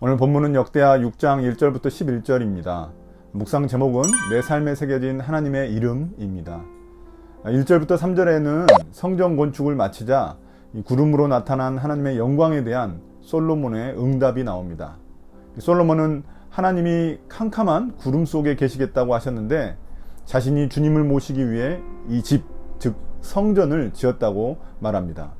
오늘 본문은 역대하 6장 1절부터 11절입니다. 묵상 제목은 내 삶에 새겨진 하나님의 이름입니다. 1절부터 3절에는 성전 건축을 마치자 구름으로 나타난 하나님의 영광에 대한 솔로몬의 응답이 나옵니다. 솔로몬은 하나님이 캄캄한 구름 속에 계시겠다고 하셨는데 자신이 주님을 모시기 위해 이 집, 즉 성전을 지었다고 말합니다.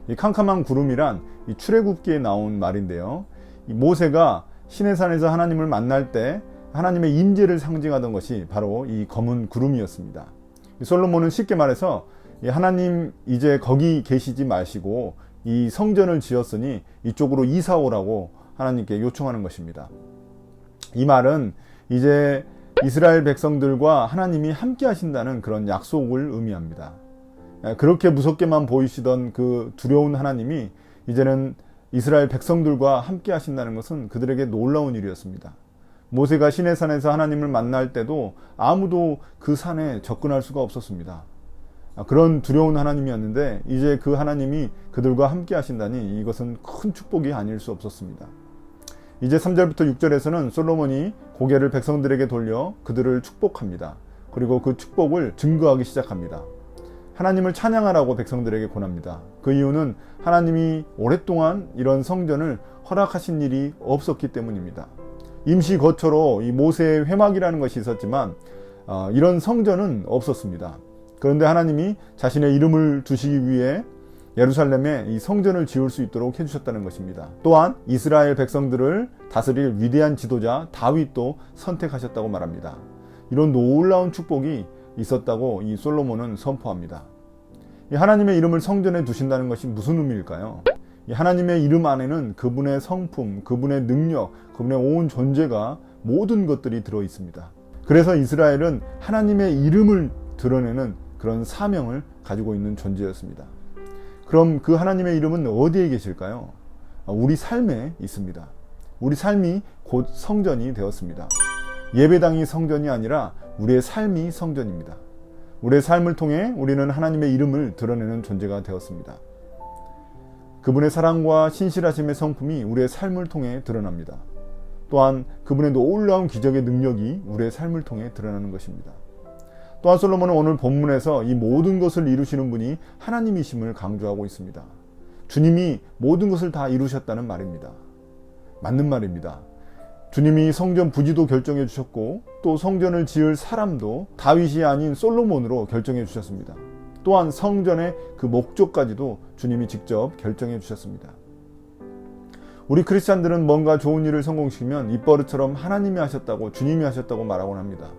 이 캄캄한 구름이란 이 출애굽기에 나온 말인데요. 이 모세가 시내산에서 하나님을 만날 때 하나님의 임재를 상징하던 것이 바로 이 검은 구름이었습니다. 솔로몬은 쉽게 말해서 하나님 이제 거기 계시지 마시고 이 성전을 지었으니 이쪽으로 이사 오라고 하나님께 요청하는 것입니다. 이 말은 이제 이스라엘 백성들과 하나님이 함께 하신다는 그런 약속을 의미합니다. 그렇게 무섭게만 보이시던 그 두려운 하나님이 이제는 이스라엘 백성들과 함께 하신다는 것은 그들에게 놀라운 일이었습니다. 모세가 시내산에서 하나님을 만날 때도 아무도 그 산에 접근할 수가 없었습니다. 그런 두려운 하나님이었는데 이제 그 하나님이 그들과 함께 하신다니 이것은 큰 축복이 아닐 수 없었습니다. 이제 3절부터 6절에서는 솔로몬이 고개를 백성들에게 돌려 그들을 축복합니다. 그리고 그 축복을 증거하기 시작합니다. 하나님을 찬양하라고 백성들에게 권합니다. 그 이유는 하나님이 오랫동안 이런 성전을 허락하신 일이 없었기 때문입니다. 임시 거처로 이 모세의 회막이라는 것이 있었지만 이런 성전은 없었습니다. 그런데 하나님이 자신의 이름을 두시기 위해 예루살렘에 이 성전을 지을 수 있도록 해주셨다는 것입니다. 또한 이스라엘 백성들을 다스릴 위대한 지도자 다윗도 선택하셨다고 말합니다. 이런 놀라운 축복이 있었다고 이 솔로몬은 선포합니다. 이 하나님의 이름을 성전에 두신다는 것이 무슨 의미일까요? 이 하나님의 이름 안에는 그분의 성품, 그분의 능력, 그분의 온 존재가 모든 것들이 들어 있습니다. 그래서 이스라엘은 하나님의 이름을 드러내는 그런 사명을 가지고 있는 존재였습니다. 그럼 그 하나님의 이름은 어디에 계실까요? 우리 삶에 있습니다. 우리 삶이 곧 성전이 되었습니다. 예배당이 성전이 아니라 우리의 삶이 성전입니다. 우리의 삶을 통해 우리는 하나님의 이름을 드러내는 존재가 되었습니다. 그분의 사랑과 신실하심의 성품이 우리의 삶을 통해 드러납니다. 또한 그분의 놀라운 기적의 능력이 우리의 삶을 통해 드러나는 것입니다. 또한 솔로몬은 오늘 본문에서 이 모든 것을 이루시는 분이 하나님이심을 강조하고 있습니다. 주님이 모든 것을 다 이루셨다는 말입니다. 맞는 말입니다. 주님이 성전 부지도 결정해 주셨고 또 성전을 지을 사람도 다윗이 아닌 솔로몬으로 결정해 주셨습니다. 또한 성전의 그 목적까지도 주님이 직접 결정해 주셨습니다. 우리 크리스찬들은 뭔가 좋은 일을 성공시키면 입버릇처럼 하나님이 하셨다고 주님이 하셨다고 말하곤 합니다.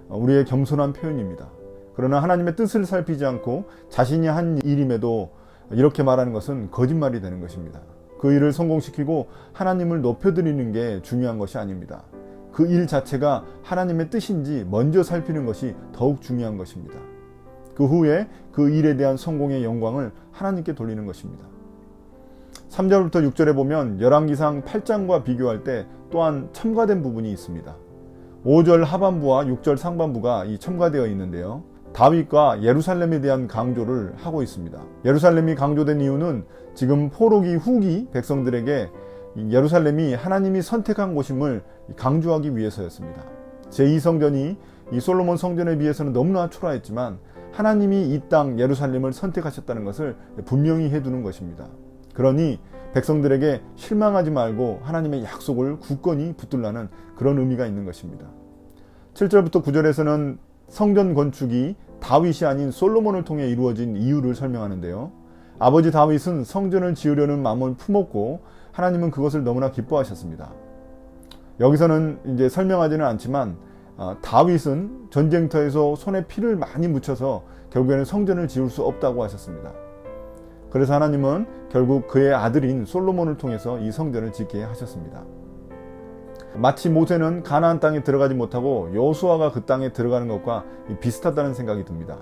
우리의 겸손한 표현입니다. 그러나 하나님의 뜻을 살피지 않고 자신이 한 일임에도 이렇게 말하는 것은 거짓말이 되는 것입니다. 그 일을 성공시키고 하나님을 높여드리는 게 중요한 것이 아닙니다. 그 일 자체가 하나님의 뜻인지 먼저 살피는 것이 더욱 중요한 것입니다. 그 후에 그 일에 대한 성공의 영광을 하나님께 돌리는 것입니다. 3절부터 6절에 보면 열왕기상 8장과 비교할 때 또한 첨가된 부분이 있습니다. 5절 하반부와 6절 상반부가 이 첨가되어 있는데요. 다윗과 예루살렘에 대한 강조를 하고 있습니다. 예루살렘이 강조된 이유는 지금 포로기 후기 백성들에게 예루살렘이 하나님이 선택한 곳임을 강조하기 위해서였습니다. 제2성전이 이 솔로몬 성전에 비해서는 너무나 초라했지만 하나님이 이 땅 예루살렘을 선택하셨다는 것을 분명히 해두는 것입니다. 그러니 백성들에게 실망하지 말고 하나님의 약속을 굳건히 붙들라는 그런 의미가 있는 것입니다. 7절부터 9절에서는 성전 건축이 다윗이 아닌 솔로몬을 통해 이루어진 이유를 설명하는데요. 아버지 다윗은 성전을 지으려는 마음을 품었고 하나님은 그것을 너무나 기뻐하셨습니다. 여기서는 이제 설명하지는 않지만 다윗은 전쟁터에서 손에 피를 많이 묻혀서 결국에는 성전을 지을 수 없다고 하셨습니다. 그래서 하나님은 결국 그의 아들인 솔로몬을 통해서 이 성전을 짓게 하셨습니다. 마치 모세는 가나안 땅에 들어가지 못하고 여호수아가 그 땅에 들어가는 것과 비슷하다는 생각이 듭니다.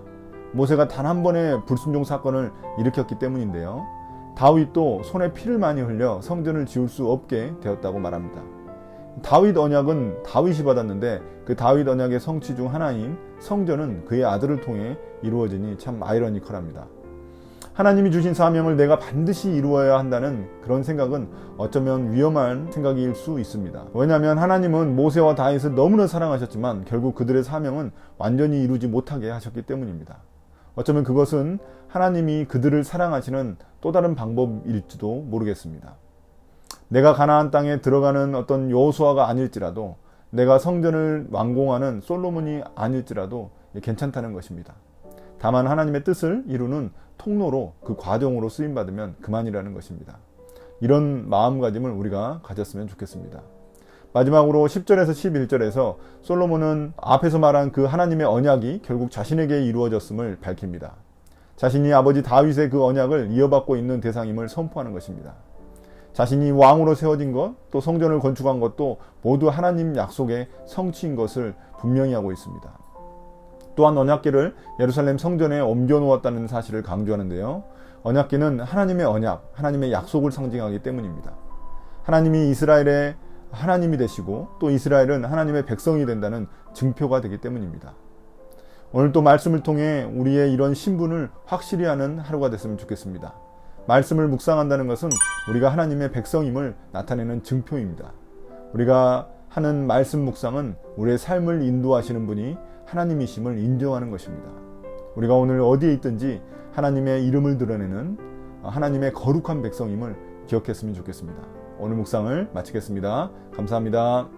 모세가 단 한 번의 불순종 사건을 일으켰기 때문인데요. 다윗도 손에 피를 많이 흘려 성전을 지을 수 없게 되었다고 말합니다. 다윗 언약은 다윗이 받았는데 그 다윗 언약의 성취 중 하나인 성전은 그의 아들을 통해 이루어지니 참 아이러니컬합니다. 하나님이 주신 사명을 내가 반드시 이루어야 한다는 그런 생각은 어쩌면 위험한 생각일 수 있습니다. 왜냐하면 하나님은 모세와 다윗을 너무나 사랑하셨지만 결국 그들의 사명은 완전히 이루지 못하게 하셨기 때문입니다. 어쩌면 그것은 하나님이 그들을 사랑하시는 또 다른 방법일지도 모르겠습니다. 내가 가나안 땅에 들어가는 어떤 여호수아가 아닐지라도, 내가 성전을 완공하는 솔로몬이 아닐지라도 괜찮다는 것입니다. 다만 하나님의 뜻을 이루는 통로로, 그 과정으로 쓰임받으면 그만이라는 것입니다. 이런 마음가짐을 우리가 가졌으면 좋겠습니다. 마지막으로 10절에서 11절에서 솔로몬은 앞에서 말한 그 하나님의 언약이 결국 자신에게 이루어졌음을 밝힙니다. 자신이 아버지 다윗의 그 언약을 이어받고 있는 대상임을 선포하는 것입니다. 자신이 왕으로 세워진 것, 또 성전을 건축한 것도 모두 하나님 약속의 성취인 것을 분명히 하고 있습니다. 또한 언약궤를 예루살렘 성전에 옮겨 놓았다는 사실을 강조하는데요. 언약궤는 하나님의 언약, 하나님의 약속을 상징하기 때문입니다. 하나님이 이스라엘의 하나님이 되시고 또 이스라엘은 하나님의 백성이 된다는 증표가 되기 때문입니다. 오늘 또 말씀을 통해 우리의 이런 신분을 확실히 하는 하루가 됐으면 좋겠습니다. 말씀을 묵상한다는 것은 우리가 하나님의 백성임을 나타내는 증표입니다. 우리가 하는 말씀 묵상은 우리의 삶을 인도하시는 분이 하나님이심을 인정하는 것입니다. 우리가 오늘 어디에 있든지 하나님의 이름을 드러내는 하나님의 거룩한 백성임을 기억했으면 좋겠습니다. 오늘 묵상을 마치겠습니다. 감사합니다.